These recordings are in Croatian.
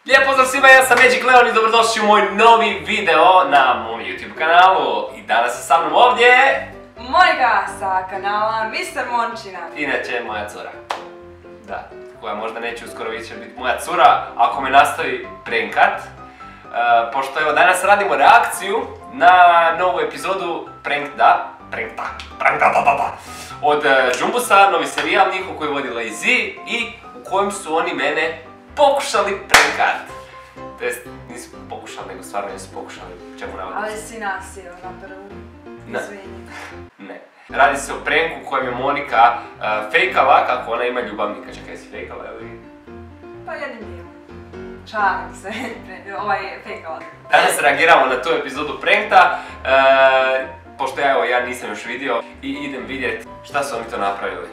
Lijep pozdrav svima, ja sam Magic Leon i dobrodošli u moj novi video na mom YouTube kanalu. I danas je sa mnom ovdje Monika sa kanala Mr. Mončina. inače moja cura. Da, koja možda neće uskoro više biti moja cura ako me nastavi prankat. Pošto evo danas radimo reakciju na novu epizodu Prankta od Jumbusa, novi serijal njihov koji vodi Lazy i u kojem su oni mene pokušali prankat. To jest, nisu pokušali, nego stvarno nisu pokušali, čemu navodim. Ali si nasio na prvu. Izvini. Ne. Radi se o pranku u kojem je Monika fejkala kako ona ima ljubavnika. Čekaj, si fejkala ili? Pa jednim dijelom. Šalim se, fejkala. Danas reagiramo na tu epizodu prankta, pošto ja nisam još vidio i idem vidjeti šta su oni to napravili.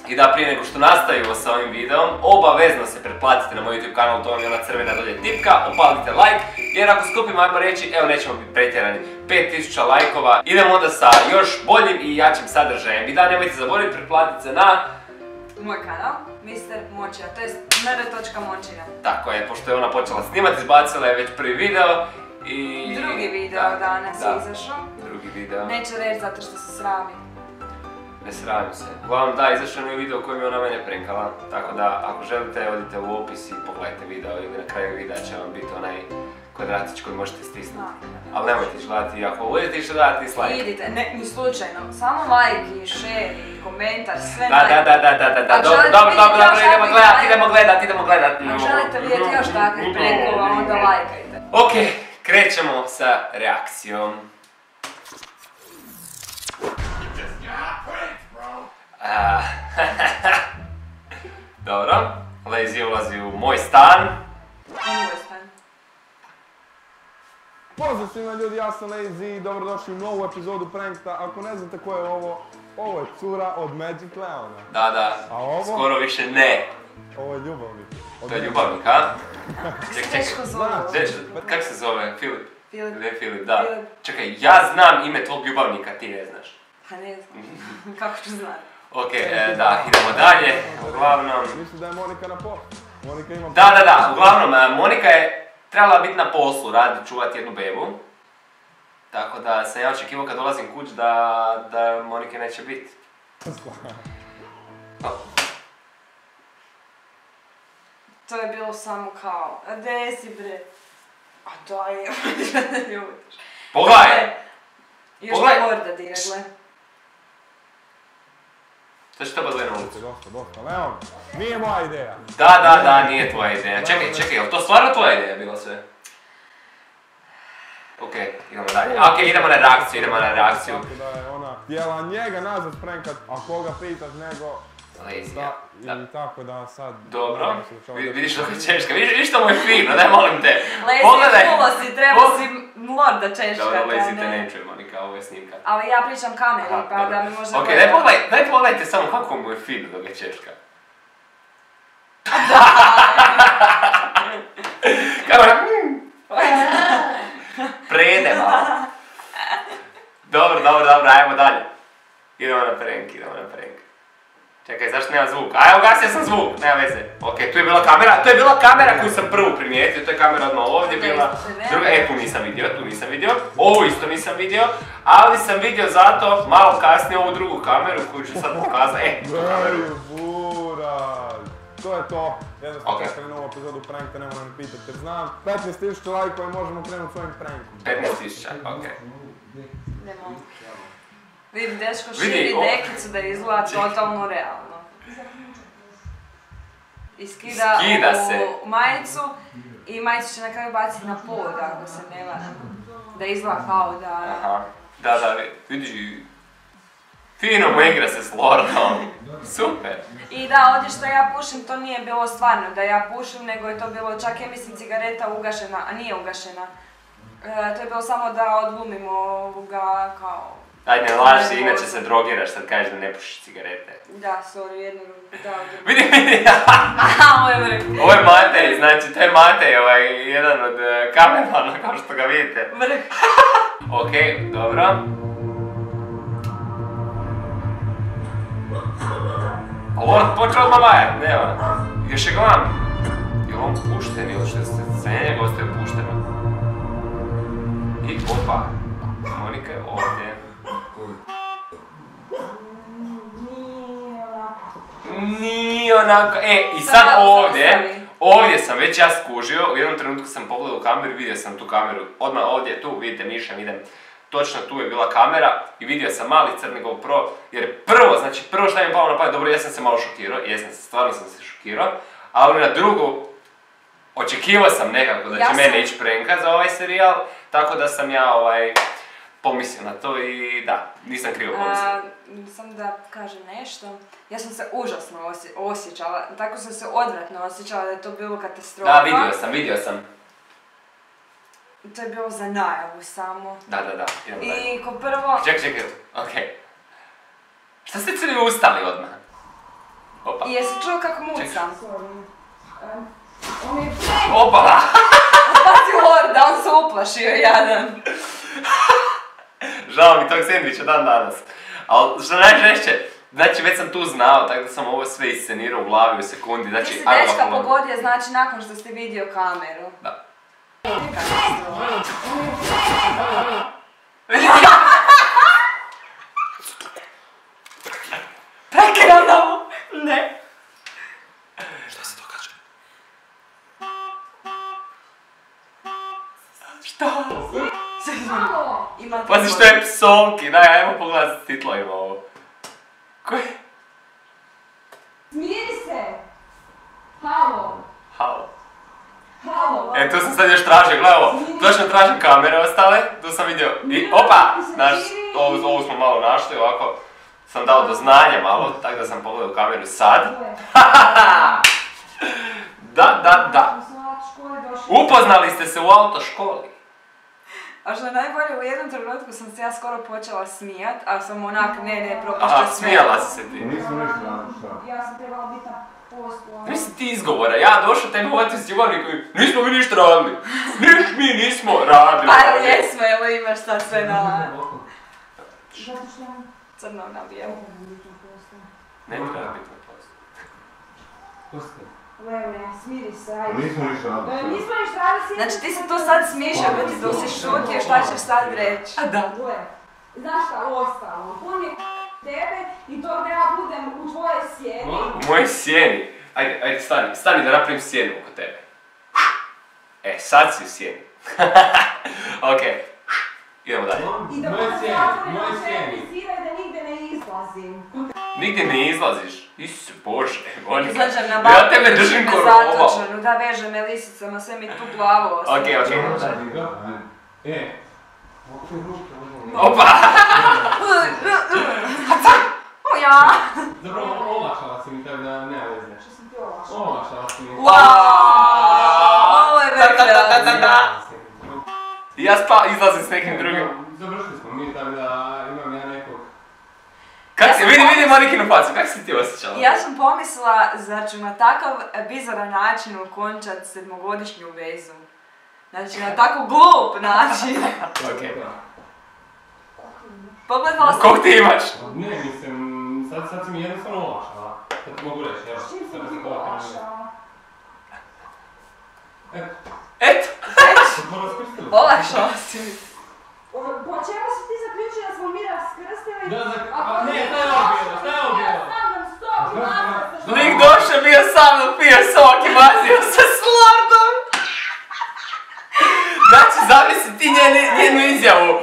I da, prije nego što nastavimo sa ovim videom, obavezno se pretplatite na moj YouTube kanal, to vam je ona crvena dolje tipka, opalite like, jer ako skupimo, ajmo reći, evo nećemo biti pretjerani, 5000 lajkova, idemo onda sa još boljim i jačim sadržajem. I da, nemojte zaboraviti pretplatiti se na moj kanal, Mr. Mončina, to jest mr.mončina. Tako je, pošto je ona počela snimati, izbacila je već prvi video i... Drugi video danas je izašao. Drugi video. Neću reći zato što se srami. Ne sramim se. Uglavnom da, izašao je video kojim je ona mene prankala, tako da ako želite odite u opis i pogledajte video ili na kraju videa će vam biti onaj kvadratić koji možete stisnuti. Ali nemojte gledati, ako budete išli gledati dislike. Idite, ne, ni slučajno, samo like i share i komentar, sve Da, dobro, idemo gledat. Ako želite vidjeti još takvih prankova, onda lajkajte. Ok, krećemo sa reakcijom. Dobro, Lazy ulazi u moj stan. Pozdrav svima ljudi, ja sam Lazy i dobrodošli u novu epizodu prankta. Ako ne znate ko je ovo je cura od Magic Leona. Da, skoro više ne. Ovo je ljubavnik. To je ljubavnik, a? Teško zove. Kako se zove? Filip? Filip. Ne, Filip, da. Čekaj, ja znam ime tvog ljubavnika, ti ne znaš. Pa ne znam, kako ću znati. Ok, da, idemo dalje, uglavnom... Mislim da je Monika na poslu. Monika ima... Da, uglavnom, Monika je trebala biti na poslu, čuvati jednu bebu. Tako da sam ja očekivao kad dolazim kuć da Monike neće biti. To je bilo samo kao, a gdje si bre? A daj, ne ljubiš. Pogledaj! Još te morda diregle. Što će to bude na ulicu? Dosta, Leon, nije moja ideja. Da, nije tvoja ideja. Čekaj, je li to stvarno tvoja ideja bilo sve? Ok, idemo dalje. Ok, idemo na reakciju. Tako da je ona htjela njega nazvat prankat, a koga pitaš nego... Lazy, da. I tako da sad... Dobro, vidiš što je češka, vidiš to moj fino, daj molim te. Lazy, fulo si, trebao si lorda češka. Dobro, Lazy te ne čuje, Monika, ovo je snimka. Ali ja pričam kameri, pa da mi možda... Ok, daj pogledajte samo kako mu je fino dok je češka. Kamera, prede malo. Dobro, ajmo dalje. Idemo na prank. Čekaj, zašto nema zvuk? A evo, gasio sam zvuk, nema veze. Ok, tu je bila kamera koju sam prvu primijetio, to je kamera odmah ovdje bila. Druga, tu nisam vidio. Ovo isto nisam vidio, ali sam vidio zato malo kasnije ovu drugu kameru koju ću sad pokazati. To je to. Jednostavno čekali novu epizodu prankta, ne moram pitati jer znam. 15.000 lajkova i možemo krenuti s ovim prankom. 15.000, ok. Ne mogu. Vidim dečko širi dekicu da izgleda totalno realno. I skida u majicu i majicu će na kraju baciti na pod ako se ne varam. Da izgleda kao da... Da, vidiš, fino mu igra se s Lordom. Super. I da, ovdje što ja pušim to nije bilo stvarno da ja pušim, nego je to bilo čak cigareta ugašena, a nije ugašena. To je bilo samo da odglumimo ovoga kao... Ajde, ne laži, inače se drogiraš, sad kažeš da ne pušiš cigarete. Da, sorry, jednog da... Vidi! Ovo je Matej, znači to je Matej, jedan od kamermana, kao što ga vidite. Ok, dobro. A Lord počeo odmah lajat, nema. Još je gledam. on pušten ili što se scene ostaje pušteno. I opa, Monika je ovdje. Nije onako, i sad ovdje sam već ja skužio, u jednom trenutku sam pogledao kameru i vidio sam tu kameru, odmah ovdje, tu vidite mišem, idem, točno tu je bila kamera i vidio sam mali crni GoPro, jer prvo što mi je palo na pamet, dobro, ja sam se malo šokirao, stvarno sam se šokirao, ali na drugu, očekivao sam nekako da će mene ići prenka za ovaj serijal, tako da sam ja pomislio na to i da, nisam krivo pomislio. Samo da kažem nešto, ja sam se užasno osjećala, tako sam se odvratno osjećala da je to bilo katastrofa. Da, vidio sam. To je bilo za najavu samo. Da. I ko prvo... Čekaj, okej. Šta ste cijeli ustali odmah? Opa. I jesi čuo kako mucam? On je... Opala! Pazi Lorda, on se uplašio jadan. Žao mi tog sendviča dan danas. Ali što najžešće, znači već sam tu znao, tako da sam ovo sve iscenirao u glavi u sekundi. Znači, ti si dečka pogodio, znači nakon što ste vidio kameru. Da. Prekrenamo! Ne. Šta se događa? Šta? Pazi što je psovki, daj, ajmo pogledati s titlovima ovo. Koje? Smiri se! Halo! Tu sam sad još tražio, gledaj ovo, točno tražim kamere ostale, tu sam vidio, i opa, ovu smo malo našli, ovako sam dao do znanja malo, tako da sam pogledao kameru sad. Da. Upoznali ste se u autoškoli. A što je najbolje, u jednom trenutku sam se ja skoro počela smijat, a sam onak, ne, propušta sve. Smijala si se ti. Nisam ništa šta. Ja sam trebala biti na postu. Nisi ti izgovora, ja došao te uvati s Jovani koji nismo mi ništa radili. Mi nismo radili. Pa jesmo, evo imaš sad sve na... Crno na bijelo. Ne treba biti na postu. Pusti. Lele, smiri se, ajde. Nismo ništa radili. Nismo ništa radili. Znači ti se tu sad smiješ, ako ti dok se šutio, šta ćeš sad reći? A da. Gle, znaš šta ostalo? On je tebe i to da ja budem u tvojoj sjeni. U mojoj sjeni? Ajde, stani da napravim sjenu oko tebe. Sad si u sjeni. Okej. Idemo dalje. I da budem zatvorena sve visira i da nigde ne izlazim. Nigdje ne izlaziš? Isuse Bože, Monika. Izlažem na Ja balkon, tebe držim ko zatočenu, da vežem me lisicama, sve mi tu plavo ostaje. Okej. Opa! Opa! O ja! Dobro, olašala si mi tako da nema veze. Što sam ti olašala? Olašala si mi. Ovo je veća. Ja izlazim s nekim drugim. Završili smo mi tako da imam ja nekog... Vidi Monikinu facu, kako si ti osjećala? Ja sam pomislila, zar ću na takav bizaran način okončat 7-godišnju vezu. Znači, na tako glup način. Okej. Pogledala sam... Kog ti imaš? Ne, mislim, sad si mi jednostavno olašala. Sad ti mogu reći, evo. Čim sam ti olašala? Eto! Olakšala si mi. Po čemu si ti zaključila da smo mi raskrstili? Ne, šta je ovo bilo? Lik došao, bio sa mnom, pio sok i mazio se s Lordom! Znači, zamisli ti njenu izjavu.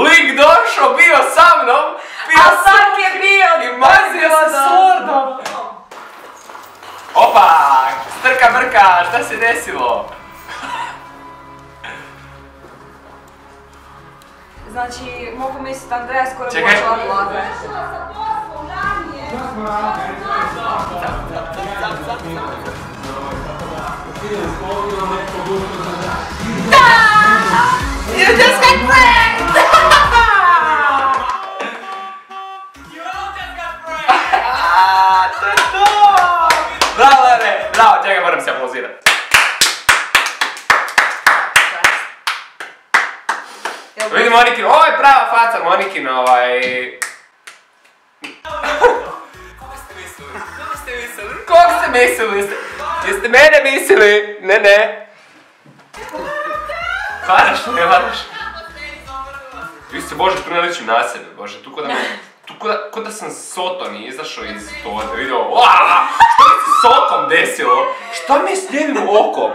Lik došao, bio sa mnom, pio sok je bio i mazio se s Lordom! Opa! Strka brka, šta se desilo? Znači, mogu misliti Andreja skoro Čekaj. počela plakati. Šta smo radili? You just got pranked! To je to! Bravo, Lere! Bravo, čekaj, moram se aplauzirat. Vidi Monikin, ovo je prava faca Monikin, Kog ste mislili? Jeste mene mislili? Ne. Varaš, ne varaš. Isuse, Bože, tu ne ličim na sebe, Bože, tu ko da sam soton i izašao iz toga, vidio, što mi se s okom desilo? Šta mi je s njevim okom?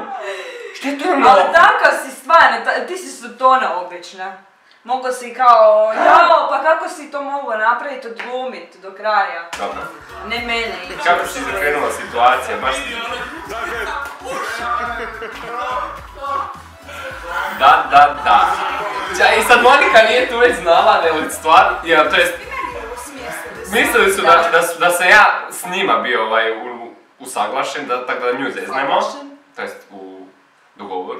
Šta je to na Ali takav si stvarno, ti si sotona obična. Mogu si kao, jao, pa kako si to mogla napraviti, odglumit do kraja? Dobro. Ne mene. Kako si zakrenula situacija, baš si... Da. I sad Monika nije tu već znala, nego stvarno, to jest... Mislili su da sam ja s njima bio usaglašen, tako da nju zeznemo. To jest u dogovoru.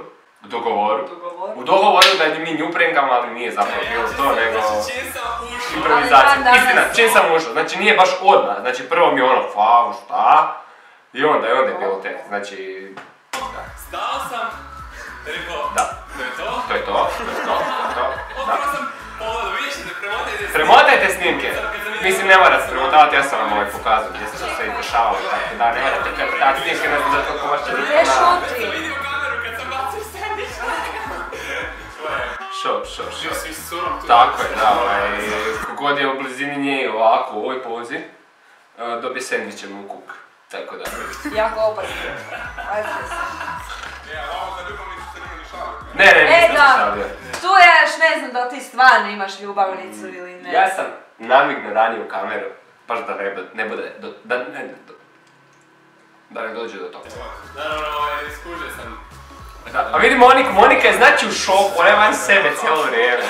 U dogovoru da mi nju prenkamo, ali nije zapravo bilo to, nego improvizacija. Istina, čim sam ušao, znači nije baš odmah, znači prvo mi je ono, šta? I onda je bilo tek, znači... Stao sam, rekao, da. To je to. Opravo sam pogledao, vidiš da premotajte snimke. Premotajte snimke! Mislim, ne morate premotavati, ja sam vam pokazao gdje se to sve dešavalo, tako da ne morate premotajte snimke, ne znam da toliko vaš će biti na... Šuti! Šok. Tako je, da, kogod je u blizini nje ovako u ovoj pozi, dobije sendvičem u kuk, tako da. Jako opasno. Ne, nisam se šalio. Tu je još ne znam da ti stvarno imaš ljubavnicu ili ne. Ja sam navigno ranije u kameru, baš da ne bude, da ne dođe do toga. Naravno, skužio sam. A vidi Monika je znači u šoku, ona je van sebe cijelo vrijeme.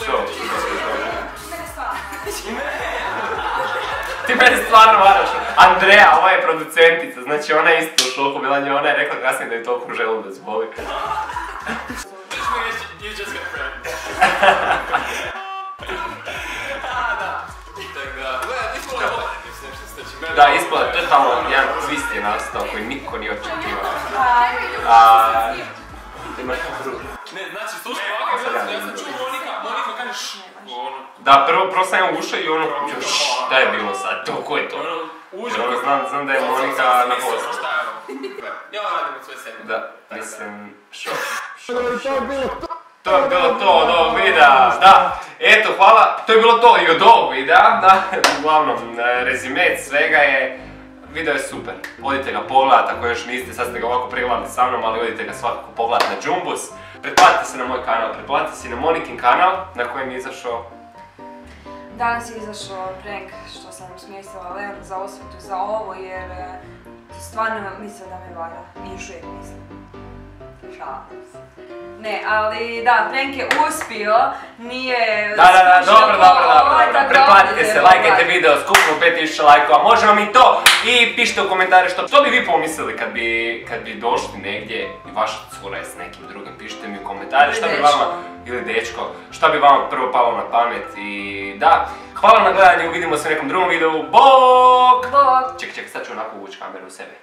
Što? Ti mene stvarno varaš. Andreja, ova je producentica, znači ona je isto u šoku bila nje, ona je rekla kasnije da je toliko želudac boli. Da, ispada, to je tamo jedan twist je nastao koji niko nije očekivao. Imaš drugu. Ne, znači, slušaj ovako, ja sam čuo Monika kaže šš. Da, prvo sam ja ušao i ono, šta je bilo sad, ko je to? Znam da je Monika na poslu. Ja radim od sve sebe. Da, mislim, šok. To je bilo to od ovog videa, da. Eto, hvala, to je bilo to i od ovog videa, da. Uglavnom, rezime svega je, video je super. Odite ga pogledat ako još niste, sad ste ga ovako pregledali sa mnom, ali odite ga svakako pogledat na Džumbus. Pretplatite se na moj kanal, pretplatite se na Monikin kanal, na kojem je izašao... Danas je izašao prank što sam smjestila Leon za osvetu za ovo jer stvarno mislila da me vara. I još uvijek mislim. Šalim se. Ne, ali da, prank je uspio, nije... Da, dobro, pretplatite se, lajkajte video, skupno 5000 lajkova, možemo mi to i pišite u komentare što bi vi pomislili kad bi došli negdje i vaša cura je s nekim drugim, pišite mi u komentare šta bi vama, ili dečko, šta bi vama prvo palo na pamet i da, hvala na gledanju, vidimo se u nekom drugom videu, bok! Bok! Čekaj, sad ću onako uvući kameru u sebe.